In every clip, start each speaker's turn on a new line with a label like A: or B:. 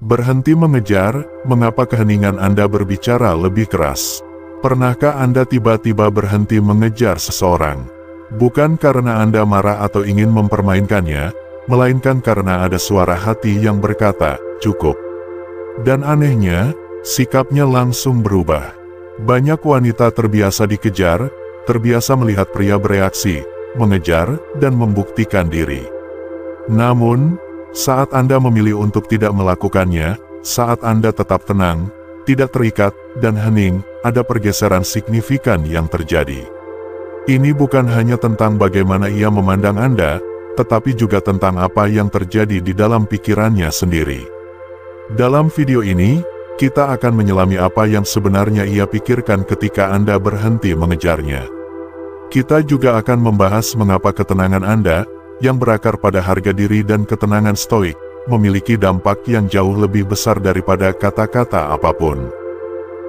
A: Berhenti mengejar, mengapa keheningan Anda berbicara lebih keras? Pernahkah Anda tiba-tiba berhenti mengejar seseorang? Bukan karena Anda marah atau ingin mempermainkannya, melainkan karena ada suara hati yang berkata, cukup. Dan anehnya, sikapnya langsung berubah. Banyak wanita terbiasa dikejar, terbiasa melihat pria bereaksi, mengejar, dan membuktikan diri. Namun, saat Anda memilih untuk tidak melakukannya, saat Anda tetap tenang, tidak terikat, dan hening, ada pergeseran signifikan yang terjadi. Ini bukan hanya tentang bagaimana ia memandang Anda, tetapi juga tentang apa yang terjadi di dalam pikirannya sendiri. Dalam video ini, kita akan menyelami apa yang sebenarnya ia pikirkan ketika Anda berhenti mengejarnya. Kita juga akan membahas mengapa ketenangan Anda, yang berakar pada harga diri dan ketenangan stoik, memiliki dampak yang jauh lebih besar daripada kata-kata apapun.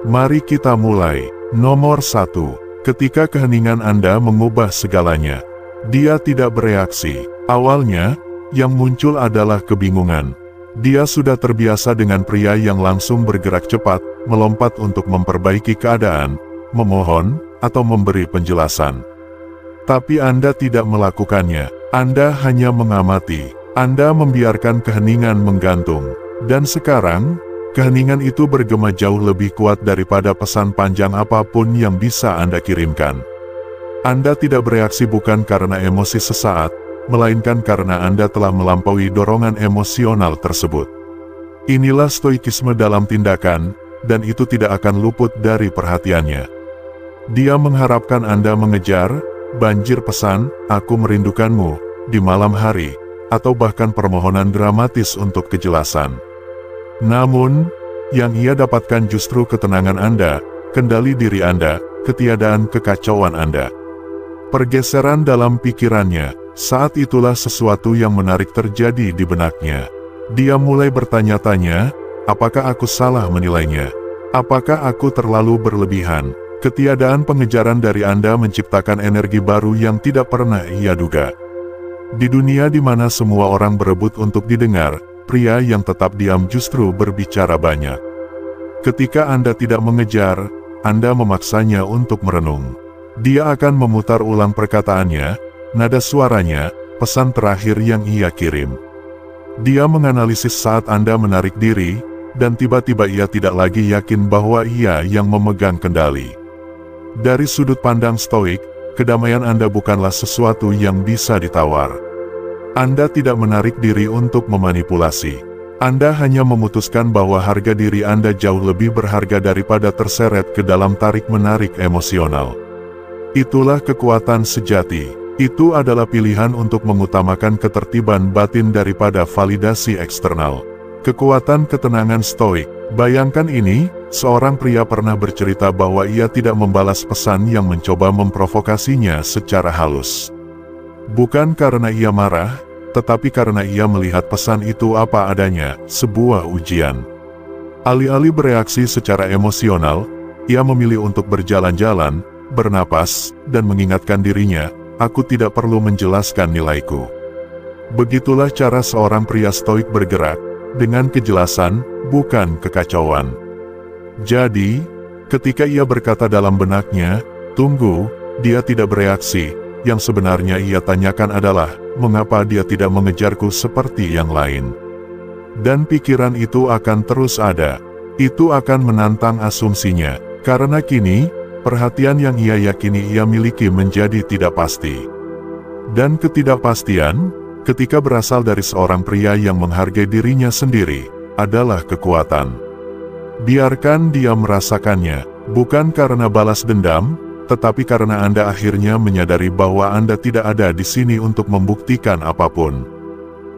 A: Mari kita mulai. Nomor 1. Ketika keheningan Anda mengubah segalanya. Dia tidak bereaksi. Awalnya, yang muncul adalah kebingungan. Dia sudah terbiasa dengan pria yang langsung bergerak cepat, melompat untuk memperbaiki keadaan, memohon, atau memberi penjelasan. Tapi Anda tidak melakukannya. Anda hanya mengamati. Anda membiarkan keheningan menggantung. Dan sekarang, keheningan itu bergema jauh lebih kuat daripada pesan panjang apapun yang bisa Anda kirimkan. Anda tidak bereaksi bukan karena emosi sesaat, melainkan karena Anda telah melampaui dorongan emosional tersebut. Inilah stoikisme dalam tindakan, dan itu tidak akan luput dari perhatiannya. Dia mengharapkan Anda mengejar, banjir pesan, aku merindukanmu, di malam hari, atau bahkan permohonan dramatis untuk kejelasan. Namun, yang ia dapatkan justru ketenangan Anda, kendali diri Anda, ketiadaan kekacauan Anda. Pergeseran dalam pikirannya, saat itulah sesuatu yang menarik terjadi di benaknya. Dia mulai bertanya-tanya, apakah aku salah menilainya? Apakah aku terlalu berlebihan? Ketiadaan pengejaran dari Anda menciptakan energi baru yang tidak pernah ia duga. Di dunia di mana semua orang berebut untuk didengar, pria yang tetap diam justru berbicara banyak. Ketika Anda tidak mengejar, Anda memaksanya untuk merenung. Dia akan memutar ulang perkataannya, nada suaranya, pesan terakhir yang ia kirim. Dia menganalisis saat Anda menarik diri, dan tiba-tiba ia tidak lagi yakin bahwa ia yang memegang kendali. Dari sudut pandang stoik, kedamaian Anda bukanlah sesuatu yang bisa ditawar. Anda tidak menarik diri untuk memanipulasi. Anda hanya memutuskan bahwa harga diri Anda jauh lebih berharga daripada terseret ke dalam tarik-menarik emosional. Itulah kekuatan sejati. Itu adalah pilihan untuk mengutamakan ketertiban batin daripada validasi eksternal. Kekuatan ketenangan stoik. Bayangkan ini, seorang pria pernah bercerita bahwa ia tidak membalas pesan yang mencoba memprovokasinya secara halus. Bukan karena ia marah, tetapi karena ia melihat pesan itu apa adanya, sebuah ujian. Alih-alih bereaksi secara emosional, ia memilih untuk berjalan-jalan, bernapas, dan mengingatkan dirinya, aku tidak perlu menjelaskan nilaiku. Begitulah cara seorang pria stoik bergerak, dengan kejelasan, bukan kekacauan. Jadi, ketika ia berkata dalam benaknya, tunggu, dia tidak bereaksi, yang sebenarnya ia tanyakan adalah, mengapa dia tidak mengejarku seperti yang lain? Dan pikiran itu akan terus ada. Itu akan menantang asumsinya, karena kini, perhatian yang ia yakini ia miliki menjadi tidak pasti. Dan ketidakpastian, ketika berasal dari seorang pria yang menghargai dirinya sendiri, adalah kekuatan. Biarkan dia merasakannya, bukan karena balas dendam, tetapi karena Anda akhirnya menyadari bahwa Anda tidak ada di sini untuk membuktikan apapun.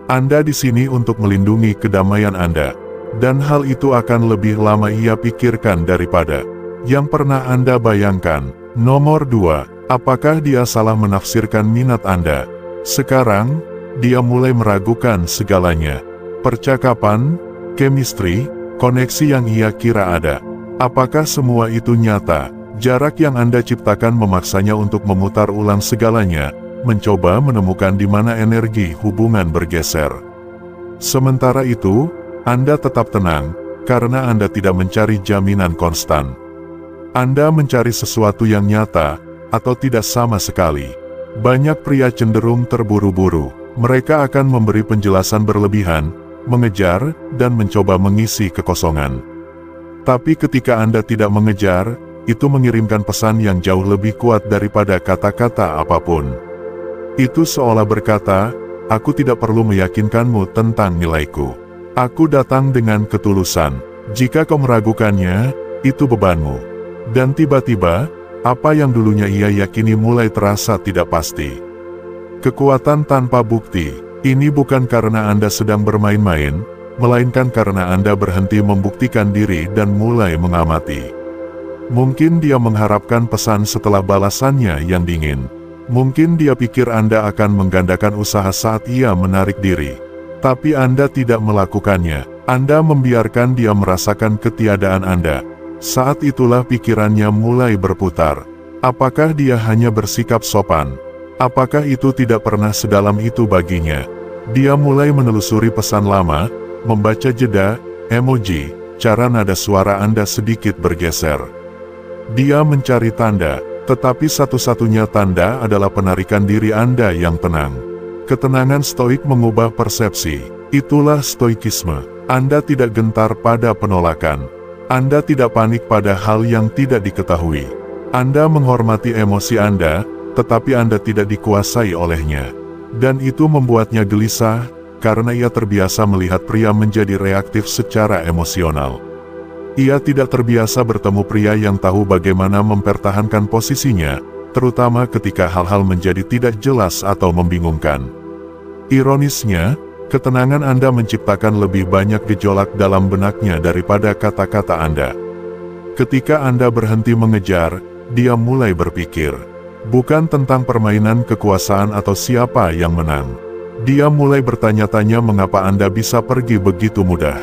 A: Anda di sini untuk melindungi kedamaian Anda, dan hal itu akan lebih lama ia pikirkan daripada yang pernah Anda bayangkan. Nomor 2, apakah dia salah menafsirkan minat Anda? Sekarang, dia mulai meragukan segalanya. Percakapan, chemistry, koneksi yang ia kira ada. Apakah semua itu nyata? Jarak yang Anda ciptakan memaksanya untuk memutar ulang segalanya, mencoba menemukan di mana energi hubungan bergeser. Sementara itu, Anda tetap tenang, karena Anda tidak mencari jaminan konstan. Anda mencari sesuatu yang nyata, atau tidak sama sekali. Banyak pria cenderung terburu-buru. Mereka akan memberi penjelasan berlebihan, mengejar, dan mencoba mengisi kekosongan. Tapi ketika Anda tidak mengejar, itu mengirimkan pesan yang jauh lebih kuat daripada kata-kata apapun. Itu seolah berkata, "Aku tidak perlu meyakinkanmu tentang nilaiku. Aku datang dengan ketulusan. Jika kau meragukannya, itu bebanmu." Dan tiba-tiba, apa yang dulunya ia yakini mulai terasa tidak pasti. Kekuatan tanpa bukti, ini bukan karena Anda sedang bermain-main, melainkan karena Anda berhenti membuktikan diri dan mulai mengamati. Mungkin dia mengharapkan pesan setelah balasannya yang dingin. Mungkin dia pikir Anda akan menggandakan usaha saat ia menarik diri. Tapi Anda tidak melakukannya. Anda membiarkan dia merasakan ketiadaan Anda. Saat itulah pikirannya mulai berputar. Apakah dia hanya bersikap sopan? Apakah itu tidak pernah sedalam itu baginya? Dia mulai menelusuri pesan lama, membaca jeda, emoji, cara nada suara Anda sedikit bergeser. Dia mencari tanda, tetapi satu-satunya tanda adalah penarikan diri Anda yang tenang. Ketenangan stoik mengubah persepsi. Itulah stoikisme. Anda tidak gentar pada penolakan. Anda tidak panik pada hal yang tidak diketahui. Anda menghormati emosi Anda, tetapi Anda tidak dikuasai olehnya. Dan itu membuatnya gelisah, karena ia terbiasa melihat pria menjadi reaktif secara emosional. Ia tidak terbiasa bertemu pria yang tahu bagaimana mempertahankan posisinya, terutama ketika hal-hal menjadi tidak jelas atau membingungkan. Ironisnya, ketenangan Anda menciptakan lebih banyak gejolak dalam benaknya daripada kata-kata Anda. Ketika Anda berhenti mengejar, dia mulai berpikir. Bukan tentang permainan kekuasaan atau siapa yang menang. Dia mulai bertanya-tanya mengapa Anda bisa pergi begitu mudah.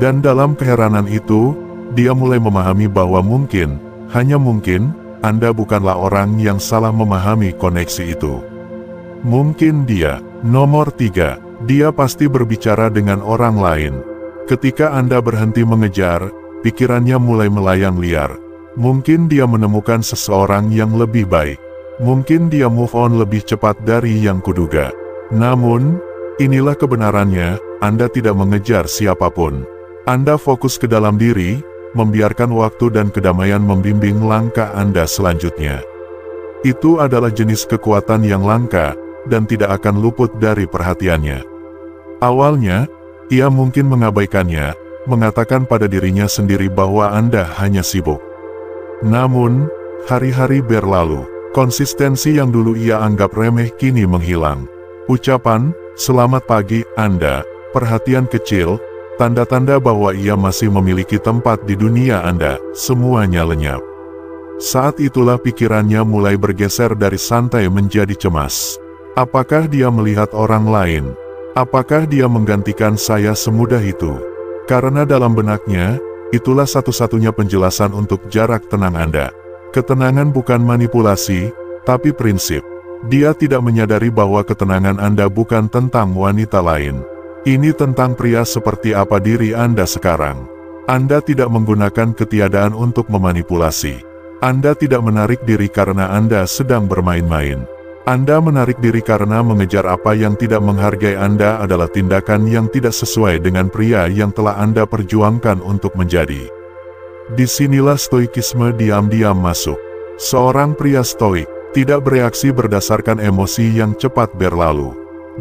A: Dan dalam keheranan itu, dia mulai memahami bahwa mungkin, hanya mungkin, Anda bukanlah orang yang salah memahami koneksi itu. Mungkin dia. Nomor 3. Dia pasti berbicara dengan orang lain. Ketika Anda berhenti mengejar, pikirannya mulai melayang liar. Mungkin dia menemukan seseorang yang lebih baik. Mungkin dia move on lebih cepat dari yang kuduga. Namun, inilah kebenarannya, Anda tidak mengejar siapapun. Anda fokus ke dalam diri, membiarkan waktu dan kedamaian membimbing langkah Anda selanjutnya. Itu adalah jenis kekuatan yang langka, dan tidak akan luput dari perhatiannya. Awalnya, ia mungkin mengabaikannya, mengatakan pada dirinya sendiri bahwa Anda hanya sibuk. Namun, hari-hari berlalu, konsistensi yang dulu ia anggap remeh kini menghilang. Ucapan, "Selamat pagi, Anda," perhatian kecil, tanda-tanda bahwa ia masih memiliki tempat di dunia Anda, semuanya lenyap. Saat itulah pikirannya mulai bergeser dari santai menjadi cemas. Apakah dia melihat orang lain? Apakah dia menggantikan saya semudah itu? Karena dalam benaknya, itulah satu-satunya penjelasan untuk jarak tenang Anda. Ketenangan bukan manipulasi, tapi prinsip. Dia tidak menyadari bahwa ketenangan Anda bukan tentang wanita lain. Ini tentang pria seperti apa diri Anda sekarang. Anda tidak menggunakan ketiadaan untuk memanipulasi. Anda tidak menarik diri karena Anda sedang bermain-main. Anda menarik diri karena mengejar apa yang tidak menghargai Anda adalah tindakan yang tidak sesuai dengan pria yang telah Anda perjuangkan untuk menjadi. Disinilah stoikisme diam-diam masuk. Seorang pria stoik tidak bereaksi berdasarkan emosi yang cepat berlalu.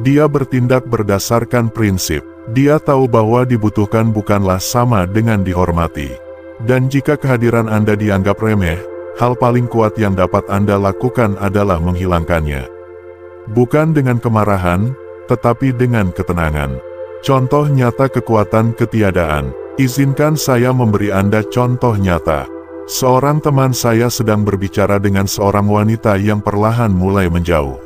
A: Dia bertindak berdasarkan prinsip. Dia tahu bahwa dibutuhkan bukanlah sama dengan dihormati. Dan jika kehadiran Anda dianggap remeh, hal paling kuat yang dapat Anda lakukan adalah menghilangkannya. Bukan dengan kemarahan, tetapi dengan ketenangan. Contoh nyata kekuatan ketiadaan. Izinkan saya memberi Anda contoh nyata. Seorang teman saya sedang berbicara dengan seorang wanita yang perlahan mulai menjauh.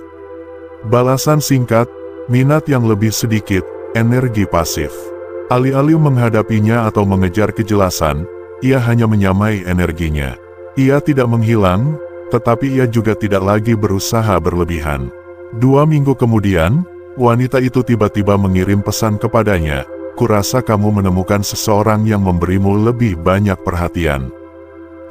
A: Balasan singkat, minat yang lebih sedikit, energi pasif. Alih-alih menghadapinya atau mengejar kejelasan, ia hanya menyamai energinya. Ia tidak menghilang, tetapi ia juga tidak lagi berusaha berlebihan. 2 minggu kemudian, wanita itu tiba-tiba mengirim pesan kepadanya. kurasa kamu menemukan seseorang yang memberimu lebih banyak perhatian.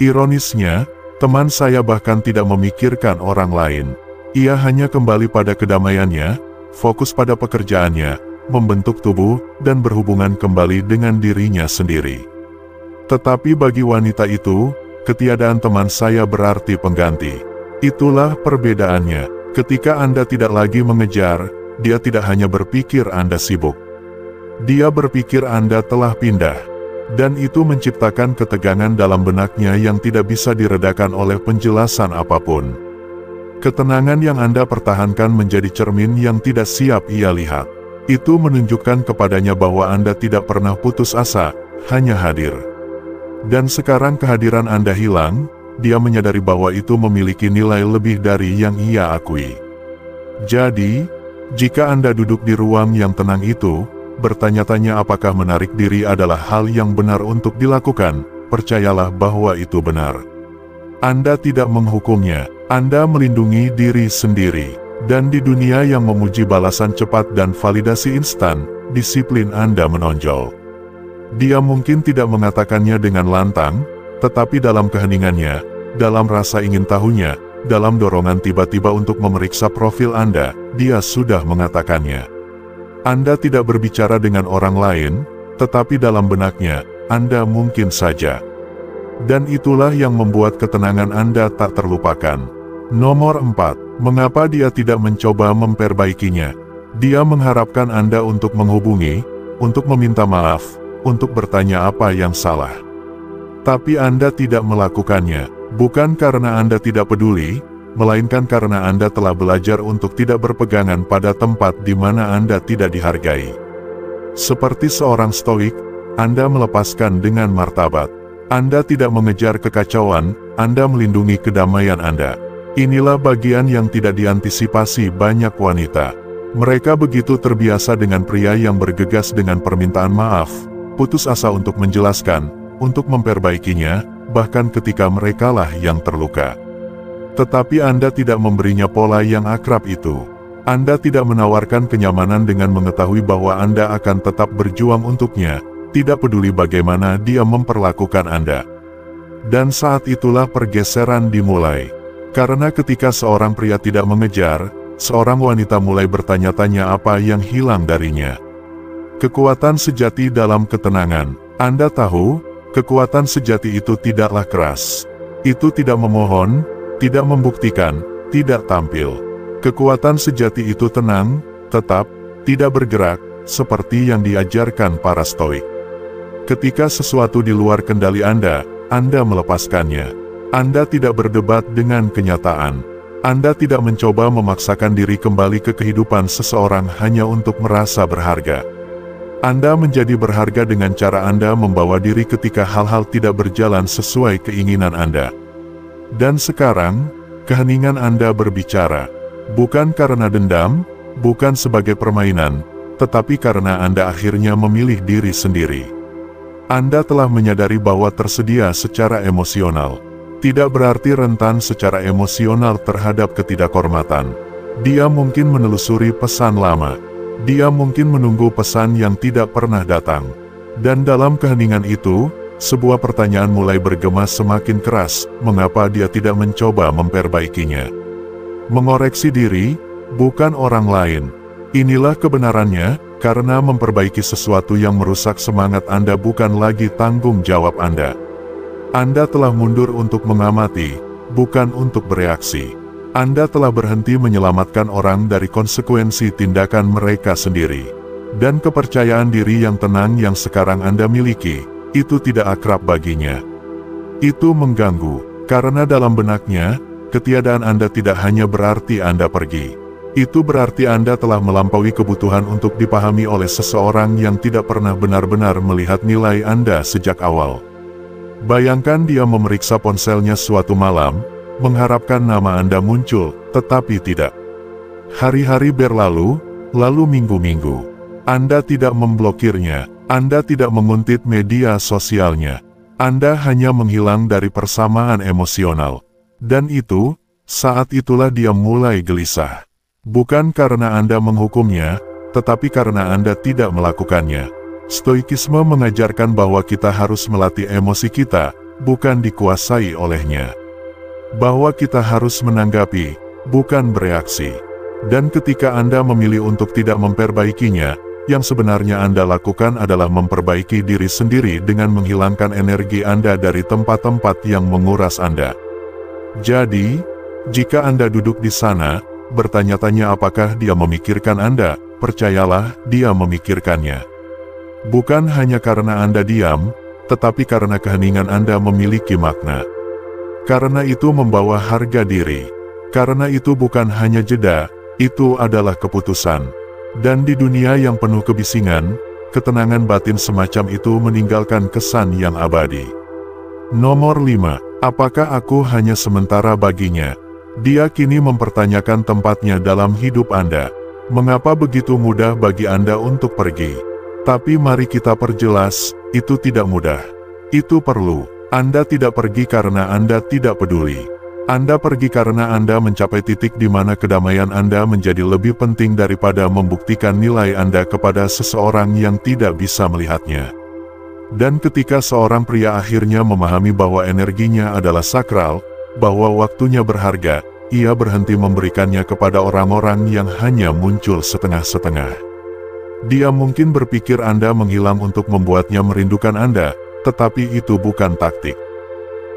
A: Ironisnya, teman saya bahkan tidak memikirkan orang lain. Ia hanya kembali pada kedamaiannya, fokus pada pekerjaannya, membentuk tubuh, dan berhubungan kembali dengan dirinya sendiri. Tetapi bagi wanita itu, ketiadaan teman saya berarti pengganti. Itulah perbedaannya. Ketika Anda tidak lagi mengejar, dia tidak hanya berpikir Anda sibuk. Dia berpikir Anda telah pindah. Dan itu menciptakan ketegangan dalam benaknya yang tidak bisa diredakan oleh penjelasan apapun. Ketenangan yang Anda pertahankan menjadi cermin yang tidak siap ia lihat. Itu menunjukkan kepadanya bahwa Anda tidak pernah putus asa, hanya hadir. Dan sekarang kehadiran Anda hilang, dia menyadari bahwa itu memiliki nilai lebih dari yang ia akui. Jadi, jika Anda duduk di ruang yang tenang itu, bertanya-tanya apakah menarik diri adalah hal yang benar untuk dilakukan, percayalah bahwa itu benar. Anda tidak menghukumnya, Anda melindungi diri sendiri. Dan di dunia yang memuji balasan cepat dan validasi instan, disiplin Anda menonjol. Dia mungkin tidak mengatakannya dengan lantang, tetapi dalam keheningannya, dalam rasa ingin tahunya, dalam dorongan tiba-tiba untuk memeriksa profil Anda, dia sudah mengatakannya. Anda tidak berbicara dengan orang lain, tetapi dalam benaknya, Anda mungkin saja. Dan itulah yang membuat ketenangan Anda tak terlupakan. Nomor 4. Mengapa dia tidak mencoba memperbaikinya? Dia mengharapkan Anda untuk menghubungi, untuk meminta maaf, untuk bertanya apa yang salah. Tapi Anda tidak melakukannya, bukan karena Anda tidak peduli, melainkan karena Anda telah belajar untuk tidak berpegangan pada tempat di mana Anda tidak dihargai. Seperti seorang stoik, Anda melepaskan dengan martabat. Anda tidak mengejar kekacauan, Anda melindungi kedamaian Anda. Inilah bagian yang tidak diantisipasi banyak wanita. Mereka begitu terbiasa dengan pria yang bergegas dengan permintaan maaf, putus asa untuk menjelaskan, untuk memperbaikinya, bahkan ketika merekalah yang terluka. Tetapi Anda tidak memberinya pola yang akrab itu. Anda tidak menawarkan kenyamanan dengan mengetahui bahwa Anda akan tetap berjuang untuknya, tidak peduli bagaimana dia memperlakukan Anda. Dan saat itulah pergeseran dimulai. Karena ketika seorang pria tidak mengejar, seorang wanita mulai bertanya-tanya apa yang hilang darinya. Kekuatan sejati dalam ketenangan. Anda tahu, kekuatan sejati itu tidaklah keras. Itu tidak memohon, tidak membuktikan, tidak tampil. Kekuatan sejati itu tenang, tetap, tidak bergerak, seperti yang diajarkan para stoik. Ketika sesuatu di luar kendali Anda melepaskannya. Anda tidak berdebat dengan kenyataan. Anda tidak mencoba memaksakan diri kembali ke kehidupan seseorang hanya untuk merasa berharga. Anda menjadi berharga dengan cara Anda membawa diri ketika hal-hal tidak berjalan sesuai keinginan Anda. Dan sekarang, keheningan Anda berbicara. Bukan karena dendam, bukan sebagai permainan, tetapi karena Anda akhirnya memilih diri sendiri. Anda telah menyadari bahwa tersedia secara emosional. Tidak berarti rentan secara emosional terhadap ketidakhormatan. Dia mungkin menelusuri pesan lama. Dia mungkin menunggu pesan yang tidak pernah datang. Dan dalam keheningan itu, sebuah pertanyaan mulai bergema semakin keras, mengapa dia tidak mencoba memperbaikinya? Mengoreksi diri, bukan orang lain. Inilah kebenarannya, karena memperbaiki sesuatu yang merusak semangat Anda bukan lagi tanggung jawab Anda. Anda telah mundur untuk mengamati, bukan untuk bereaksi. Anda telah berhenti menyelamatkan orang dari konsekuensi tindakan mereka sendiri. Dan kepercayaan diri yang tenang yang sekarang Anda miliki, itu tidak akrab baginya. Itu mengganggu, karena dalam benaknya, ketiadaan Anda tidak hanya berarti Anda pergi. Itu berarti Anda telah melampaui kebutuhan untuk dipahami oleh seseorang yang tidak pernah benar-benar melihat nilai Anda sejak awal. Bayangkan dia memeriksa ponselnya suatu malam, mengharapkan nama Anda muncul, tetapi tidak. Hari-hari berlalu, lalu minggu-minggu. Anda tidak memblokirnya, Anda tidak menguntit media sosialnya. Anda hanya menghilang dari persamaan emosional. Dan itu, saat itulah dia mulai gelisah. Bukan karena Anda menghukumnya, tetapi karena Anda tidak melakukannya. Stoikisme mengajarkan bahwa kita harus melatih emosi kita, bukan dikuasai olehnya. Bahwa kita harus menanggapi, bukan bereaksi. Dan ketika Anda memilih untuk tidak memperbaikinya, yang sebenarnya Anda lakukan adalah memperbaiki diri sendiri dengan menghilangkan energi Anda dari tempat-tempat yang menguras Anda. Jadi, jika Anda duduk di sana, bertanya-tanya apakah dia memikirkan Anda, percayalah, dia memikirkannya. Bukan hanya karena Anda diam, tetapi karena keheningan Anda memiliki makna. Karena itu membawa harga diri. Karena itu bukan hanya jeda, itu adalah keputusan. Dan di dunia yang penuh kebisingan, ketenangan batin semacam itu meninggalkan kesan yang abadi. Nomor 5. Apakah aku hanya sementara baginya? Dia kini mempertanyakan tempatnya dalam hidup Anda. Mengapa begitu mudah bagi Anda untuk pergi? Tapi mari kita perjelas, itu tidak mudah. Itu perlu. Anda tidak pergi karena Anda tidak peduli. Anda pergi karena Anda mencapai titik di mana kedamaian Anda menjadi lebih penting daripada membuktikan nilai Anda kepada seseorang yang tidak bisa melihatnya. Dan ketika seorang pria akhirnya memahami bahwa energinya adalah sakral, bahwa waktunya berharga, ia berhenti memberikannya kepada orang-orang yang hanya muncul setengah-setengah. Dia mungkin berpikir Anda menghilang untuk membuatnya merindukan Anda, tetapi itu bukan taktik.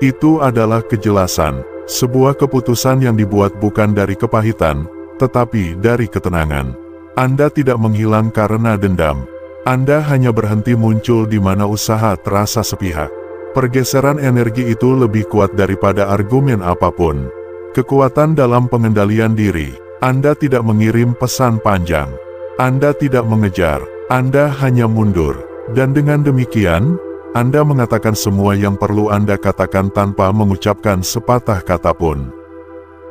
A: Itu adalah kejelasan, sebuah keputusan yang dibuat bukan dari kepahitan, tetapi dari ketenangan. Anda tidak menghilang karena dendam. Anda hanya berhenti muncul di mana usaha terasa sepihak. Pergeseran energi itu lebih kuat daripada argumen apapun. Kekuatan dalam pengendalian diri. Anda tidak mengirim pesan panjang. Anda tidak mengejar, Anda hanya mundur. Dan dengan demikian, Anda mengatakan semua yang perlu Anda katakan tanpa mengucapkan sepatah kata pun.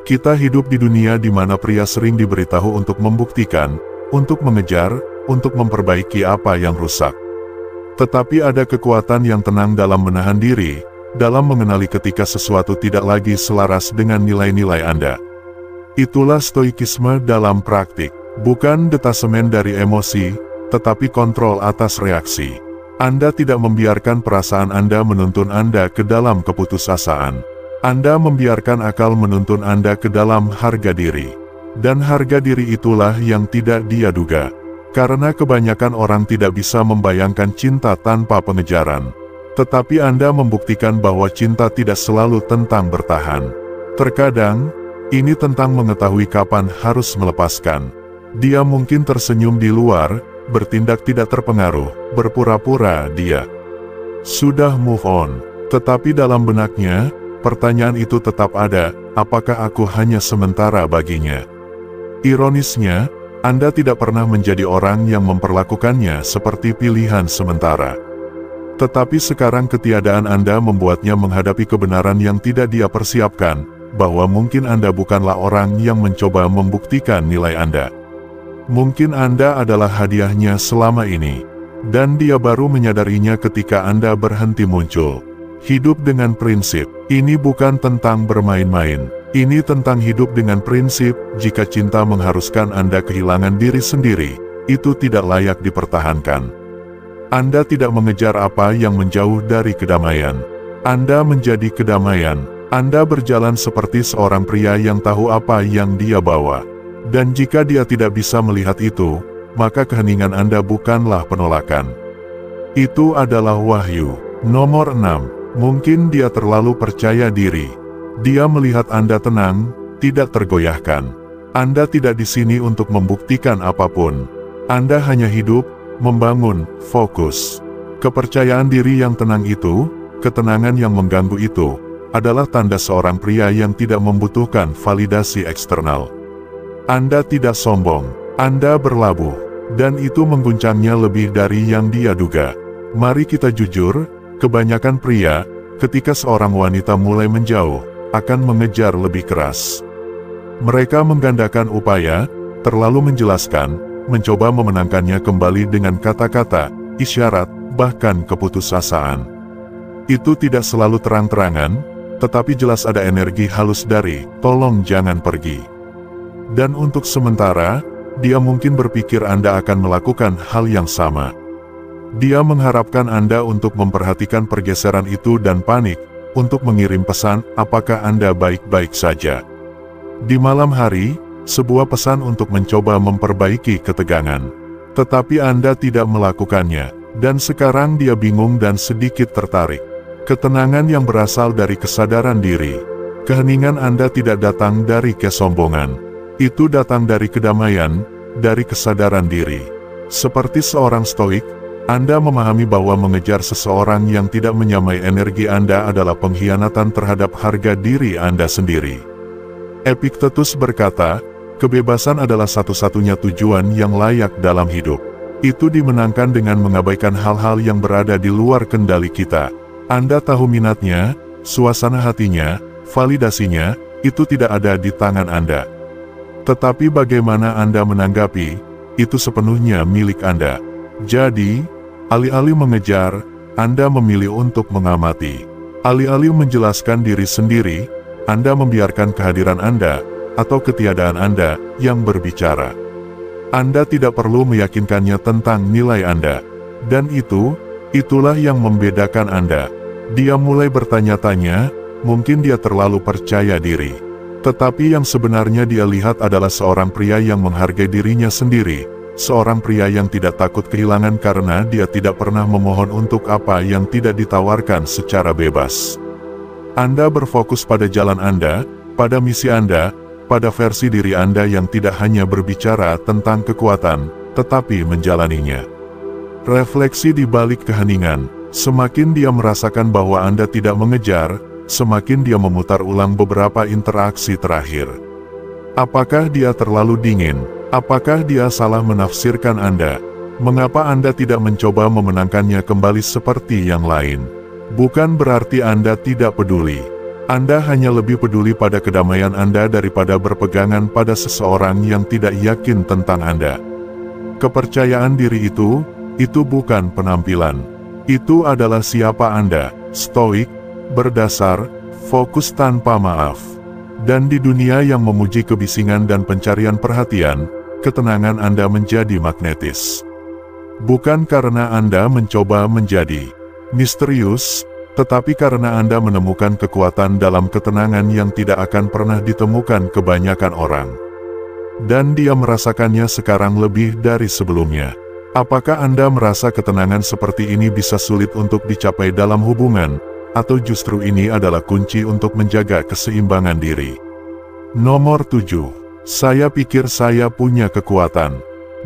A: Kita hidup di dunia di mana pria sering diberitahu untuk membuktikan, untuk mengejar, untuk memperbaiki apa yang rusak. Tetapi ada kekuatan yang tenang dalam menahan diri, dalam mengenali ketika sesuatu tidak lagi selaras dengan nilai-nilai Anda. Itulah stoikisme dalam praktik. Bukan detasemen dari emosi, tetapi kontrol atas reaksi. Anda tidak membiarkan perasaan Anda menuntun Anda ke dalam keputusasaan. Anda membiarkan akal menuntun Anda ke dalam harga diri. Dan harga diri itulah yang tidak dia duga. Karena kebanyakan orang tidak bisa membayangkan cinta tanpa pengejaran. Tetapi Anda membuktikan bahwa cinta tidak selalu tentang bertahan. Terkadang, ini tentang mengetahui kapan harus melepaskan. Dia mungkin tersenyum di luar, bertindak tidak terpengaruh, berpura-pura dia sudah move on. Tetapi dalam benaknya, pertanyaan itu tetap ada, apakah aku hanya sementara baginya? Ironisnya, Anda tidak pernah menjadi orang yang memperlakukannya seperti pilihan sementara. Tetapi sekarang ketiadaan Anda membuatnya menghadapi kebenaran yang tidak dia persiapkan, bahwa mungkin Anda bukanlah orang yang mencoba membuktikan nilai Anda. Mungkin Anda adalah hadiahnya selama ini. Dan dia baru menyadarinya ketika Anda berhenti muncul. Hidup dengan prinsip. Ini bukan tentang bermain-main. Ini tentang hidup dengan prinsip. Jika cinta mengharuskan Anda kehilangan diri sendiri, itu tidak layak dipertahankan. Anda tidak mengejar apa yang menjauh dari kedamaian. Anda menjadi kedamaian. Anda berjalan seperti seorang pria yang tahu apa yang dia bawa. Dan jika dia tidak bisa melihat itu, maka keheningan Anda bukanlah penolakan. Itu adalah wahyu. Nomor 6. Mungkin dia terlalu percaya diri. Dia melihat Anda tenang, tidak tergoyahkan. Anda tidak di sini untuk membuktikan apapun. Anda hanya hidup, membangun, fokus. Kepercayaan diri yang tenang itu, ketenangan yang mengganggu itu, adalah tanda seorang pria yang tidak membutuhkan validasi eksternal. Anda tidak sombong, Anda berlabuh, dan itu mengguncangnya lebih dari yang dia duga. Mari kita jujur, kebanyakan pria, ketika seorang wanita mulai menjauh, akan mengejar lebih keras. Mereka menggandakan upaya, terlalu menjelaskan, mencoba memenangkannya kembali dengan kata-kata, isyarat, bahkan keputusasaan. Itu tidak selalu terang-terangan, tetapi jelas ada energi halus dari, tolong jangan pergi. Dan untuk sementara, dia mungkin berpikir Anda akan melakukan hal yang sama. Dia mengharapkan Anda untuk memperhatikan pergeseran itu dan panik, untuk mengirim pesan, apakah Anda baik-baik saja. Di malam hari, sebuah pesan untuk mencoba memperbaiki ketegangan. Tetapi Anda tidak melakukannya, dan sekarang dia bingung dan sedikit tertarik. Ketenangan yang berasal dari kesadaran diri. Keheningan Anda tidak datang dari kesombongan. Itu datang dari kedamaian, dari kesadaran diri. Seperti seorang stoik, Anda memahami bahwa mengejar seseorang yang tidak menyamai energi Anda adalah pengkhianatan terhadap harga diri Anda sendiri. Epictetus berkata, kebebasan adalah satu-satunya tujuan yang layak dalam hidup. Itu dimenangkan dengan mengabaikan hal-hal yang berada di luar kendali kita. Anda tahu minatnya, suasana hatinya, validasinya, itu tidak ada di tangan Anda. Tetapi bagaimana Anda menanggapi, itu sepenuhnya milik Anda. Jadi, alih-alih mengejar, Anda memilih untuk mengamati. Alih-alih menjelaskan diri sendiri, Anda membiarkan kehadiran Anda, atau ketiadaan Anda, yang berbicara. Anda tidak perlu meyakinkannya tentang nilai Anda. Dan itulah yang membedakan Anda. Dia mulai bertanya-tanya, mungkin dia terlalu percaya diri. Tetapi yang sebenarnya dia lihat adalah seorang pria yang menghargai dirinya sendiri. Seorang pria yang tidak takut kehilangan karena dia tidak pernah memohon untuk apa yang tidak ditawarkan secara bebas. Anda berfokus pada jalan Anda, pada misi Anda, pada versi diri Anda yang tidak hanya berbicara tentang kekuatan, tetapi menjalaninya. Refleksi di balik keheningan, semakin dia merasakan bahwa Anda tidak mengejar, semakin dia memutar ulang beberapa interaksi terakhir. Apakah dia terlalu dingin? Apakah dia salah menafsirkan Anda? Mengapa Anda tidak mencoba memenangkannya kembali seperti yang lain? Bukan berarti Anda tidak peduli. Anda hanya lebih peduli pada kedamaian Anda daripada berpegangan pada seseorang yang tidak yakin tentang Anda. Kepercayaan diri itu bukan penampilan. Itu adalah siapa Anda, stoik, berdasar, fokus tanpa maaf. Dan di dunia yang memuji kebisingan dan pencarian perhatian, ketenangan Anda menjadi magnetis. Bukan karena Anda mencoba menjadi misterius, tetapi karena Anda menemukan kekuatan dalam ketenangan yang tidak akan pernah ditemukan kebanyakan orang. Dan dia merasakannya sekarang lebih dari sebelumnya. Apakah Anda merasa ketenangan seperti ini bisa sulit untuk dicapai dalam hubungan, atau justru ini adalah kunci untuk menjaga keseimbangan diri? Nomor 7. Saya pikir saya punya kekuatan.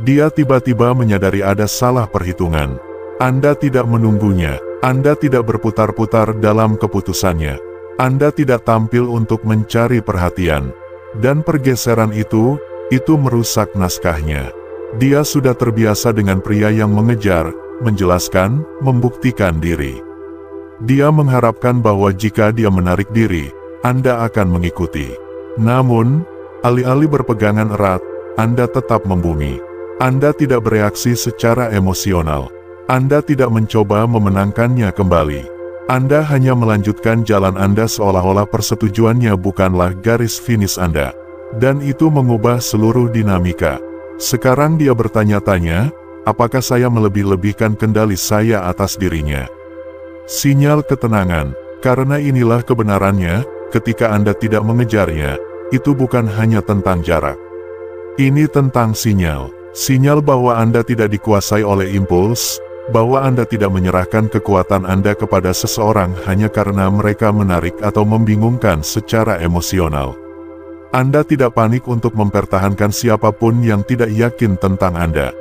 A: Dia tiba-tiba menyadari ada salah perhitungan. Anda tidak menunggunya. Anda tidak berputar-putar dalam keputusannya. Anda tidak tampil untuk mencari perhatian. Dan pergeseran itu merusak naskahnya. Dia sudah terbiasa dengan pria yang mengejar, menjelaskan, membuktikan diri. Dia mengharapkan bahwa jika dia menarik diri, Anda akan mengikuti. Namun, alih-alih berpegangan erat, Anda tetap membumi. Anda tidak bereaksi secara emosional. Anda tidak mencoba memenangkannya kembali. Anda hanya melanjutkan jalan Anda seolah-olah persetujuannya bukanlah garis finish Anda. Dan itu mengubah seluruh dinamika. Sekarang dia bertanya-tanya, apakah saya melebih-lebihkan kendali saya atas dirinya? Sinyal ketenangan, karena inilah kebenarannya, ketika Anda tidak mengejarnya, itu bukan hanya tentang jarak. Ini tentang sinyal. Sinyal bahwa Anda tidak dikuasai oleh impuls, bahwa Anda tidak menyerahkan kekuatan Anda kepada seseorang hanya karena mereka menarik atau membingungkan secara emosional. Anda tidak panik untuk mempertahankan siapapun yang tidak yakin tentang Anda.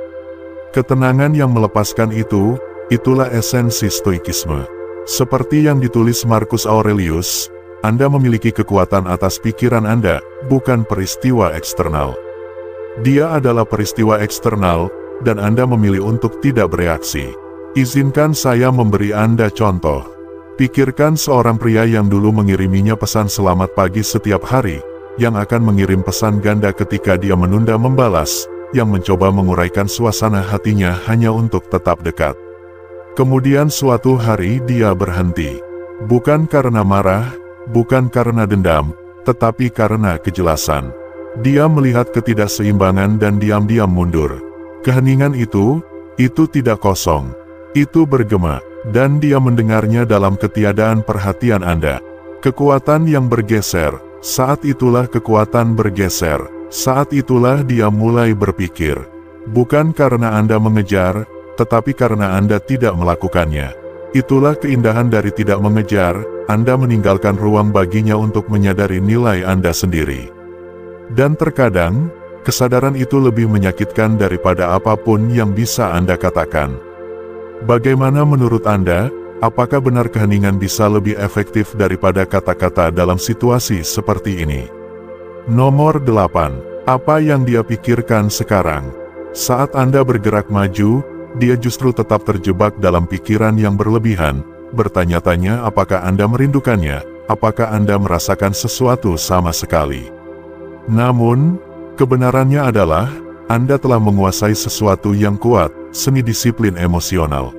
A: Ketenangan yang melepaskan itulah esensi stoikisme. Seperti yang ditulis Marcus Aurelius, Anda memiliki kekuatan atas pikiran Anda, bukan peristiwa eksternal. Dia adalah peristiwa eksternal, dan Anda memilih untuk tidak bereaksi. Izinkan saya memberi Anda contoh. Pikirkan seorang pria yang dulu mengiriminya pesan selamat pagi setiap hari, yang akan mengirim pesan ganda ketika dia menunda membalas, yang mencoba menguraikan suasana hatinya hanya untuk tetap dekat. Kemudian suatu hari dia berhenti. Bukan karena marah, bukan karena dendam, tetapi karena kejelasan. Dia melihat ketidakseimbangan dan diam-diam mundur. Keheningan itu tidak kosong. Itu bergema, dan dia mendengarnya dalam ketiadaan perhatian Anda. Kekuatan yang bergeser, saat itulah kekuatan bergeser, saat itulah dia mulai berpikir. Bukan karena Anda mengejar, tetapi karena Anda tidak melakukannya. Itulah keindahan dari tidak mengejar, Anda meninggalkan ruang baginya untuk menyadari nilai Anda sendiri. Dan terkadang, kesadaran itu lebih menyakitkan daripada apapun yang bisa Anda katakan. Bagaimana menurut Anda, apakah benar keheningan bisa lebih efektif daripada kata-kata dalam situasi seperti ini? Nomor 8. Apa yang dia pikirkan sekarang? Saat Anda bergerak maju, dia justru tetap terjebak dalam pikiran yang berlebihan, bertanya-tanya apakah Anda merindukannya, apakah Anda merasakan sesuatu sama sekali. Namun, kebenarannya adalah, Anda telah menguasai sesuatu yang kuat, seni disiplin emosional.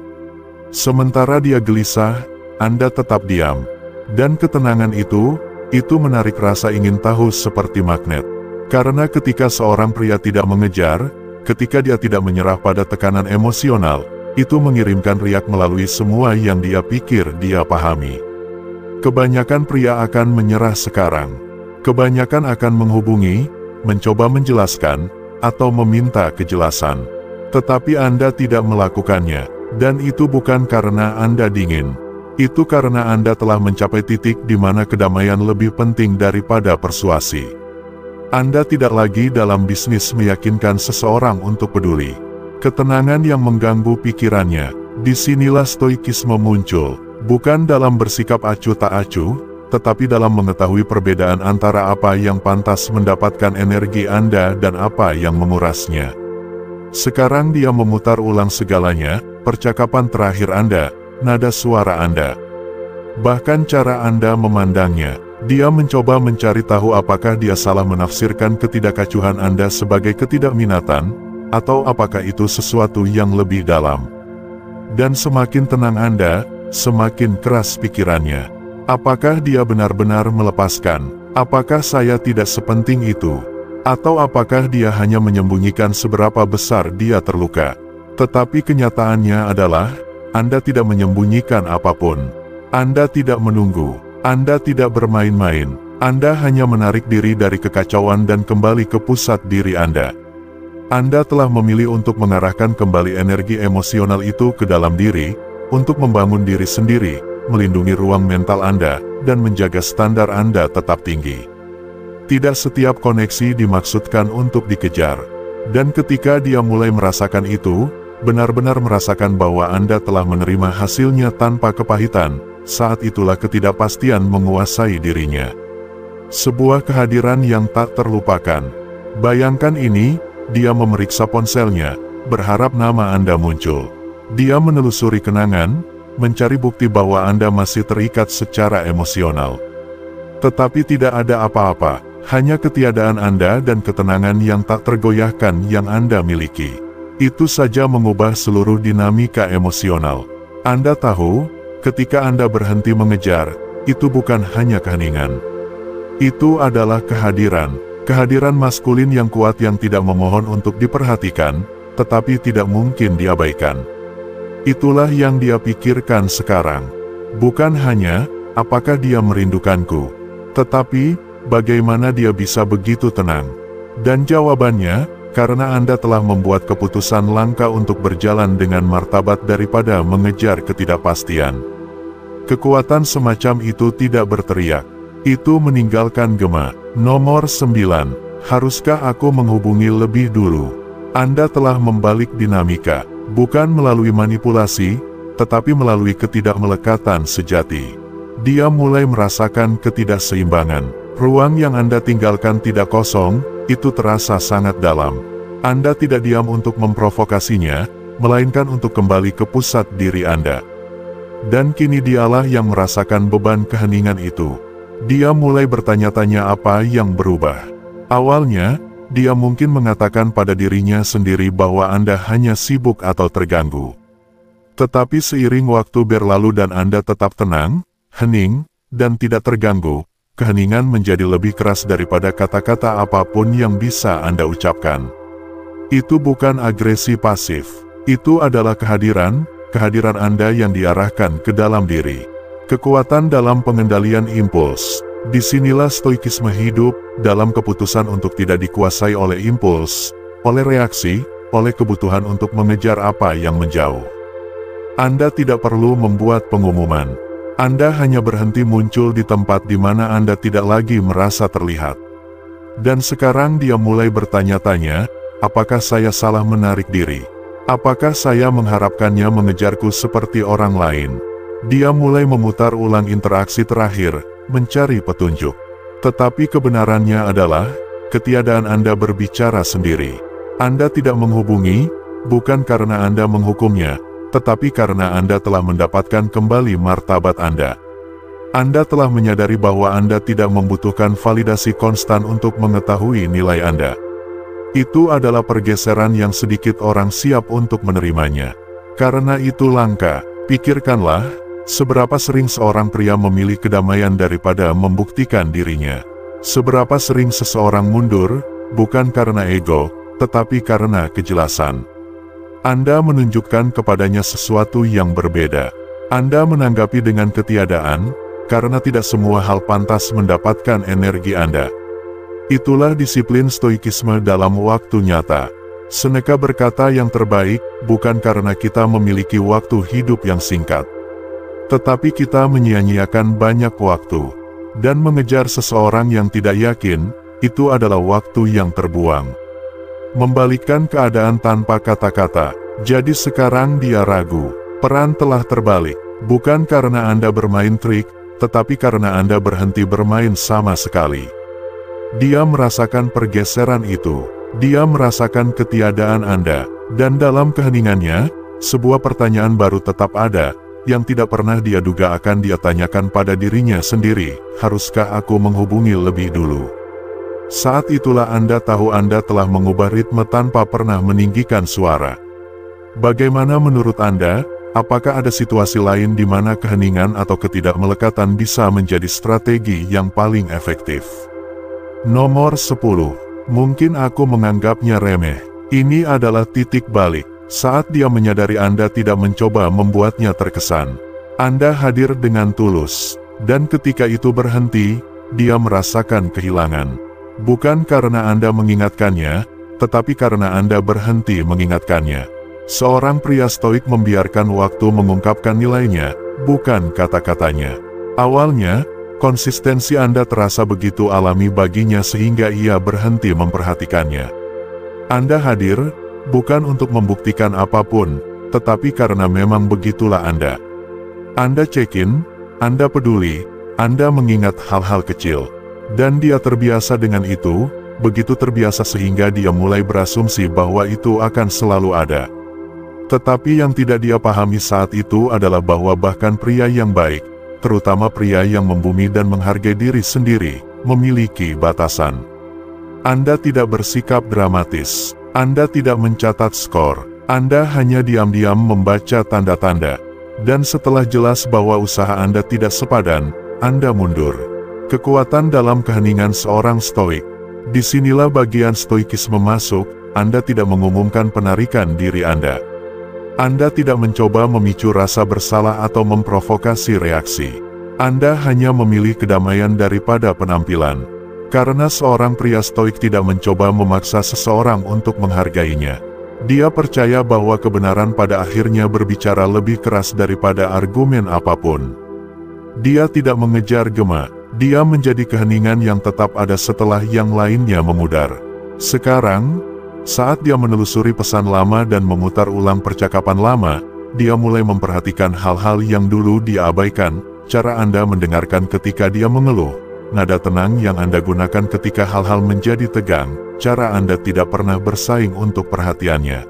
A: Sementara dia gelisah, Anda tetap diam. Dan ketenangan itu menarik rasa ingin tahu seperti magnet. Karena ketika seorang pria tidak mengejar, ketika dia tidak menyerah pada tekanan emosional, itu mengirimkan riak melalui semua yang dia pikir dia pahami. Kebanyakan pria akan menyerah sekarang. Kebanyakan akan menghubungi, mencoba menjelaskan, atau meminta kejelasan. Tetapi Anda tidak melakukannya, dan itu bukan karena Anda dingin. Itu karena Anda telah mencapai titik di mana kedamaian lebih penting daripada persuasi. Anda tidak lagi dalam bisnis meyakinkan seseorang untuk peduli. Ketenangan yang mengganggu pikirannya, disinilah stoikisme muncul, bukan dalam bersikap acuh tak acuh, tetapi dalam mengetahui perbedaan antara apa yang pantas mendapatkan energi Anda dan apa yang mengurasnya. Sekarang dia memutar ulang segalanya, percakapan terakhir Anda, nada suara Anda. Bahkan cara Anda memandangnya. Dia mencoba mencari tahu apakah dia salah menafsirkan ketidakacuhan Anda sebagai ketidakminatan, atau apakah itu sesuatu yang lebih dalam. Dan semakin tenang Anda, semakin keras pikirannya. Apakah dia benar-benar melepaskan? Apakah saya tidak sepenting itu? Atau apakah dia hanya menyembunyikan seberapa besar dia terluka? Tetapi kenyataannya adalah, Anda tidak menyembunyikan apapun. Anda tidak menunggu. Anda tidak bermain-main. Anda hanya menarik diri dari kekacauan dan kembali ke pusat diri Anda. Anda telah memilih untuk mengarahkan kembali energi emosional itu ke dalam diri, untuk membangun diri sendiri, melindungi ruang mental Anda, dan menjaga standar Anda tetap tinggi. Tidak setiap koneksi dimaksudkan untuk dikejar. Dan ketika dia mulai merasakan itu, benar-benar merasakan bahwa Anda telah menerima hasilnya tanpa kepahitan, saat itulah ketidakpastian menguasai dirinya. Sebuah kehadiran yang tak terlupakan. Bayangkan ini, dia memeriksa ponselnya, berharap nama Anda muncul. Dia menelusuri kenangan, mencari bukti bahwa Anda masih terikat secara emosional. Tetapi tidak ada apa-apa, hanya ketiadaan Anda dan ketenangan yang tak tergoyahkan yang Anda miliki. Itu saja mengubah seluruh dinamika emosional. Anda tahu, ketika Anda berhenti mengejar, itu bukan hanya keheningan. Itu adalah kehadiran maskulin yang kuat yang tidak memohon untuk diperhatikan, tetapi tidak mungkin diabaikan. Itulah yang dia pikirkan sekarang. Bukan hanya, apakah dia merindukanku, tetapi, bagaimana dia bisa begitu tenang? Dan jawabannya, karena Anda telah membuat keputusan langka untuk berjalan dengan martabat daripada mengejar ketidakpastian. Kekuatan semacam itu tidak berteriak. Itu meninggalkan gema. Nomor 9. Haruskah aku menghubungi lebih dulu? Anda telah membalik dinamika. Bukan melalui manipulasi, tetapi melalui ketidakmelekatan sejati. Dia mulai merasakan ketidakseimbangan. Ruang yang Anda tinggalkan tidak kosong, itu terasa sangat dalam. Anda tidak diam untuk memprovokasinya, melainkan untuk kembali ke pusat diri Anda. Dan kini dialah yang merasakan beban keheningan itu. Dia mulai bertanya-tanya apa yang berubah. Awalnya, dia mungkin mengatakan pada dirinya sendiri bahwa Anda hanya sibuk atau terganggu. Tetapi seiring waktu berlalu dan Anda tetap tenang, hening, dan tidak terganggu, keheningan menjadi lebih keras daripada kata-kata apapun yang bisa Anda ucapkan. Itu bukan agresi pasif. Itu adalah kehadiran, kehadiran Anda yang diarahkan ke dalam diri. Kekuatan dalam pengendalian impuls. Disinilah stoikisme hidup, dalam keputusan untuk tidak dikuasai oleh impuls, oleh reaksi, oleh kebutuhan untuk mengejar apa yang menjauh. Anda tidak perlu membuat pengumuman. Anda hanya berhenti muncul di tempat di mana Anda tidak lagi merasa terlihat. Dan sekarang dia mulai bertanya-tanya, apakah saya salah menarik diri? Apakah saya mengharapkannya mengejarku seperti orang lain? Dia mulai memutar ulang interaksi terakhir, mencari petunjuk. Tetapi kebenarannya adalah, ketiadaan Anda berbicara sendiri. Anda tidak menghubungi, bukan karena Anda menghukumnya, tetapi karena Anda telah mendapatkan kembali martabat Anda. Anda telah menyadari bahwa Anda tidak membutuhkan validasi konstan untuk mengetahui nilai Anda. Itu adalah pergeseran yang sedikit orang siap untuk menerimanya. Karena itu langka, pikirkanlah, seberapa sering seorang pria memilih kedamaian daripada membuktikan dirinya. Seberapa sering seseorang mundur, bukan karena ego, tetapi karena kejelasan. Anda menunjukkan kepadanya sesuatu yang berbeda. Anda menanggapi dengan ketiadaan, karena tidak semua hal pantas mendapatkan energi Anda. Itulah disiplin stoikisme dalam waktu nyata. Seneca berkata yang terbaik, bukan karena kita memiliki waktu hidup yang singkat, tetapi kita menyia-nyiakan banyak waktu. Dan mengejar seseorang yang tidak yakin, itu adalah waktu yang terbuang. Membalikkan keadaan tanpa kata-kata. Jadi sekarang dia ragu. Peran telah terbalik. Bukan karena Anda bermain trik, tetapi karena Anda berhenti bermain sama sekali. Dia merasakan pergeseran itu. Dia merasakan ketiadaan Anda. Dan dalam keheningannya, sebuah pertanyaan baru tetap ada, yang tidak pernah dia duga akan dia tanyakan pada dirinya sendiri, haruskah aku menghubungi lebih dulu? Saat itulah Anda tahu Anda telah mengubah ritme tanpa pernah meninggikan suara. Bagaimana menurut Anda, apakah ada situasi lain di mana keheningan atau ketidakmelekatan bisa menjadi strategi yang paling efektif? Nomor 10. Mungkin aku menganggapnya remeh. Ini adalah titik balik. Saat dia menyadari Anda tidak mencoba membuatnya terkesan. Anda hadir dengan tulus. Dan ketika itu berhenti, dia merasakan kehilangan. Bukan karena Anda mengingatkannya, tetapi karena Anda berhenti mengingatkannya. Seorang pria stoik membiarkan waktu mengungkapkan nilainya, bukan kata-katanya. Awalnya, konsistensi Anda terasa begitu alami baginya sehingga ia berhenti memperhatikannya. Anda hadir, bukan untuk membuktikan apapun, tetapi karena memang begitulah Anda. Anda check-in, Anda peduli, Anda mengingat hal-hal kecil. Dan dia terbiasa dengan itu, begitu terbiasa sehingga dia mulai berasumsi bahwa itu akan selalu ada. Tetapi yang tidak dia pahami saat itu adalah bahwa bahkan pria yang baik, terutama pria yang membumi dan menghargai diri sendiri, memiliki batasan. Anda tidak bersikap dramatis. Anda tidak mencatat skor. Anda hanya diam-diam membaca tanda-tanda. Dan setelah jelas bahwa usaha Anda tidak sepadan, Anda mundur. Kekuatan dalam keheningan seorang stoik. Disinilah bagian stoikisme masuk. Anda tidak mengumumkan penarikan diri Anda. Anda tidak mencoba memicu rasa bersalah atau memprovokasi reaksi. Anda hanya memilih kedamaian daripada penampilan. Karena seorang pria stoik tidak mencoba memaksa seseorang untuk menghargainya. Dia percaya bahwa kebenaran pada akhirnya berbicara lebih keras daripada argumen apapun. Dia tidak mengejar gema. Dia menjadi keheningan yang tetap ada setelah yang lainnya memudar. Sekarang, saat dia menelusuri pesan lama dan memutar ulang percakapan lama, dia mulai memperhatikan hal-hal yang dulu dia abaikan, cara Anda mendengarkan ketika dia mengeluh, nada tenang yang Anda gunakan ketika hal-hal menjadi tegang, cara Anda tidak pernah bersaing untuk perhatiannya.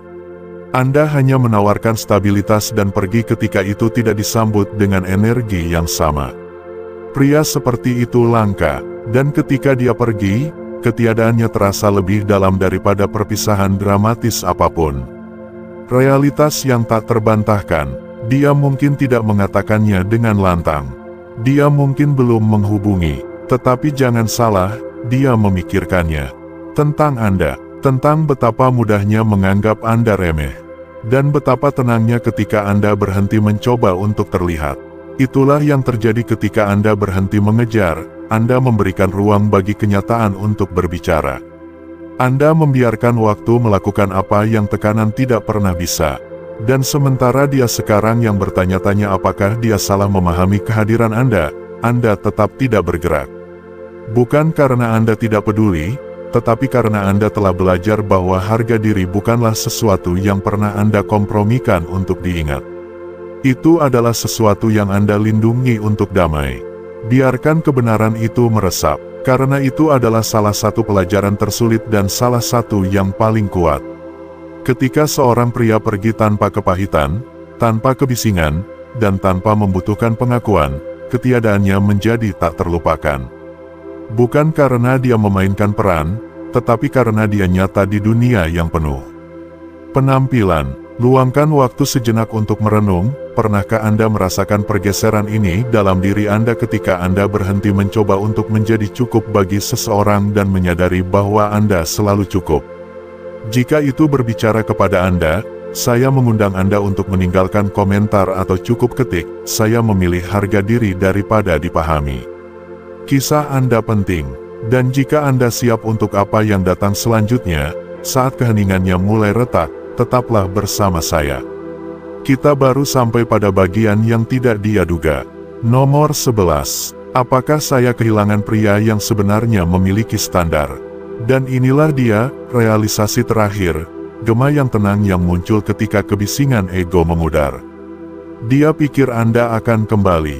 A: Anda hanya menawarkan stabilitas dan pergi ketika itu tidak disambut dengan energi yang sama. Pria seperti itu langka, dan ketika dia pergi, ketiadaannya terasa lebih dalam daripada perpisahan dramatis apapun. Realitas yang tak terbantahkan, dia mungkin tidak mengatakannya dengan lantang. Dia mungkin belum menghubungi, tetapi jangan salah, dia memikirkannya. Tentang Anda, tentang betapa mudahnya menganggap Anda remeh. Dan betapa tenangnya ketika Anda berhenti mencoba untuk terlihat. Itulah yang terjadi ketika Anda berhenti mengejar, Anda memberikan ruang bagi kenyataan untuk berbicara. Anda membiarkan waktu melakukan apa yang tekanan tidak pernah bisa. Dan sementara dia sekarang yang bertanya-tanya apakah dia salah memahami kehadiran Anda tetap tidak bergerak. Bukan karena Anda tidak peduli, tetapi karena Anda telah belajar bahwa harga diri bukanlah sesuatu yang pernah Anda kompromikan untuk diingat. Itu adalah sesuatu yang Anda lindungi untuk damai. Biarkan kebenaran itu meresap, karena itu adalah salah satu pelajaran tersulit dan salah satu yang paling kuat. Ketika seorang pria pergi tanpa kepahitan, tanpa kebisingan, dan tanpa membutuhkan pengakuan, ketiadaannya menjadi tak terlupakan. Bukan karena dia memainkan peran, tetapi karena dia nyata di dunia yang penuh penampilan. Luangkan waktu sejenak untuk merenung. Pernahkah Anda merasakan pergeseran ini dalam diri Anda ketika Anda berhenti mencoba untuk menjadi cukup bagi seseorang dan menyadari bahwa Anda selalu cukup? Jika itu berbicara kepada Anda, saya mengundang Anda untuk meninggalkan komentar atau cukup ketik, "Saya memilih harga diri daripada dipahami." Kisah Anda penting, dan jika Anda siap untuk apa yang datang selanjutnya, saat keheningannya mulai retak, tetaplah bersama saya. Kita baru sampai pada bagian yang tidak dia duga. Nomor 11. Apakah saya kehilangan pria yang sebenarnya memiliki standar? Dan inilah dia, realisasi terakhir, gema yang tenang yang muncul ketika kebisingan ego memudar. Dia pikir Anda akan kembali.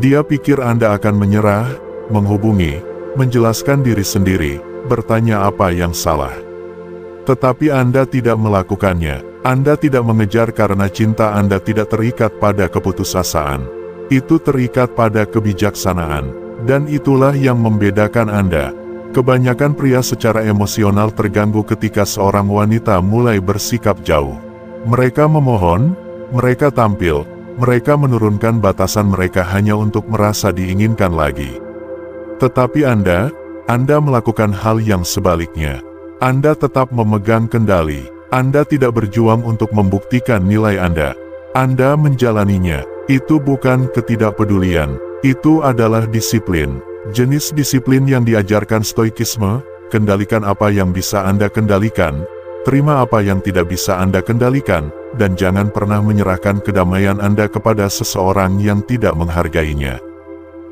A: Dia pikir Anda akan menyerah, menghubungi, menjelaskan diri sendiri, bertanya apa yang salah. Tetapi Anda tidak melakukannya. Anda tidak mengejar karena cinta Anda tidak terikat pada keputusasaan. Itu terikat pada kebijaksanaan. Dan itulah yang membedakan Anda. Kebanyakan pria secara emosional terganggu ketika seorang wanita mulai bersikap jauh. Mereka memohon, mereka tampil, mereka menurunkan batasan mereka hanya untuk merasa diinginkan lagi. Tetapi Anda melakukan hal yang sebaliknya. Anda tetap memegang kendali. Anda tidak berjuang untuk membuktikan nilai Anda. Anda menjalaninya. Itu bukan ketidakpedulian. Itu adalah disiplin. Jenis disiplin yang diajarkan stoikisme, kendalikan apa yang bisa Anda kendalikan, terima apa yang tidak bisa Anda kendalikan, dan jangan pernah menyerahkan kedamaian Anda kepada seseorang yang tidak menghargainya.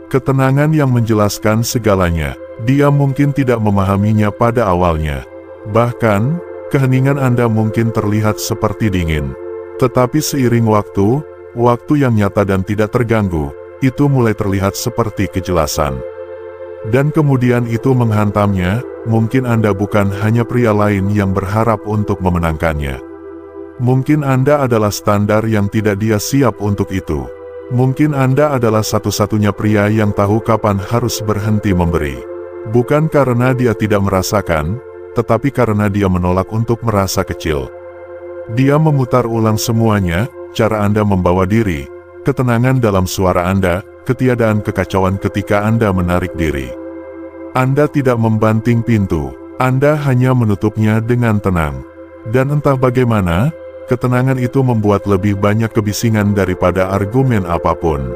A: Ketenangan yang menjelaskan segalanya. Dia mungkin tidak memahaminya pada awalnya. Bahkan, keheningan Anda mungkin terlihat seperti dingin. Tetapi seiring waktu yang nyata dan tidak terganggu, itu mulai terlihat seperti kejelasan. Dan kemudian itu menghantamnya, mungkin Anda bukan hanya pria lain yang berharap untuk memenangkannya. Mungkin Anda adalah standar yang tidak dia siap untuk itu. Mungkin Anda adalah satu-satunya pria yang tahu kapan harus berhenti memberi. Bukan karena dia tidak merasakan, tetapi karena dia menolak untuk merasa kecil. Dia memutar ulang semuanya, cara Anda membawa diri, ketenangan dalam suara Anda, ketiadaan kekacauan ketika Anda menarik diri. Anda tidak membanting pintu, Anda hanya menutupnya dengan tenang. Dan entah bagaimana, ketenangan itu membuat lebih banyak kebisingan daripada argumen apapun.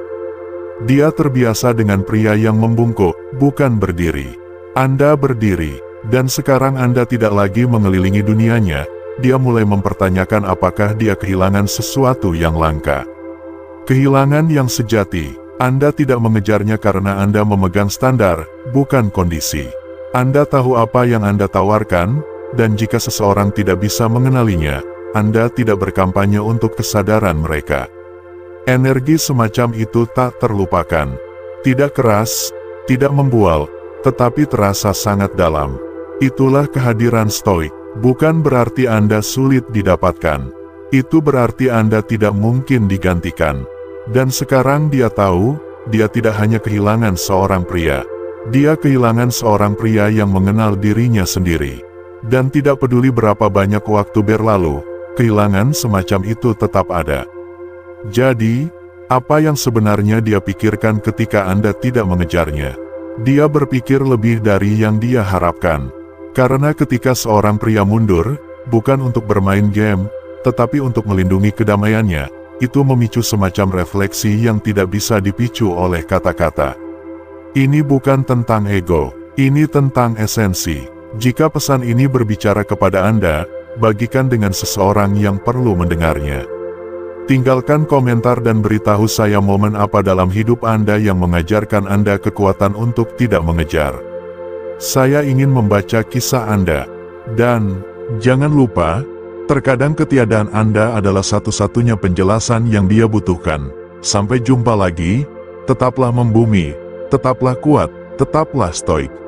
A: Dia terbiasa dengan pria yang membungkuk, bukan berdiri. Anda berdiri. Dan sekarang Anda tidak lagi mengelilingi dunianya, dia mulai mempertanyakan apakah dia kehilangan sesuatu yang langka. Kehilangan yang sejati. Anda tidak mengejarnya karena Anda memegang standar, bukan kondisi. Anda tahu apa yang Anda tawarkan, dan jika seseorang tidak bisa mengenalinya, Anda tidak berkampanye untuk kesadaran mereka. Energi semacam itu tak terlupakan. Tidak keras, tidak membual, tetapi terasa sangat dalam. Itulah kehadiran stoik. Bukan berarti Anda sulit didapatkan. Itu berarti Anda tidak mungkin digantikan. Dan sekarang dia tahu, dia tidak hanya kehilangan seorang pria. Dia kehilangan seorang pria yang mengenal dirinya sendiri. Dan tidak peduli berapa banyak waktu berlalu, kehilangan semacam itu tetap ada. Jadi, apa yang sebenarnya dia pikirkan ketika Anda tidak mengejarnya? Dia berpikir lebih dari yang dia harapkan. Karena ketika seorang pria mundur, bukan untuk bermain game, tetapi untuk melindungi kedamaiannya, itu memicu semacam refleksi yang tidak bisa dipicu oleh kata-kata. Ini bukan tentang ego, ini tentang esensi. Jika pesan ini berbicara kepada Anda, bagikan dengan seseorang yang perlu mendengarnya. Tinggalkan komentar dan beritahu saya momen apa dalam hidup Anda yang mengajarkan Anda kekuatan untuk tidak mengejar. Saya ingin membaca kisah Anda. Dan, jangan lupa, terkadang ketiadaan Anda adalah satu-satunya penjelasan yang dia butuhkan. Sampai jumpa lagi, tetaplah membumi, tetaplah kuat, tetaplah stoik.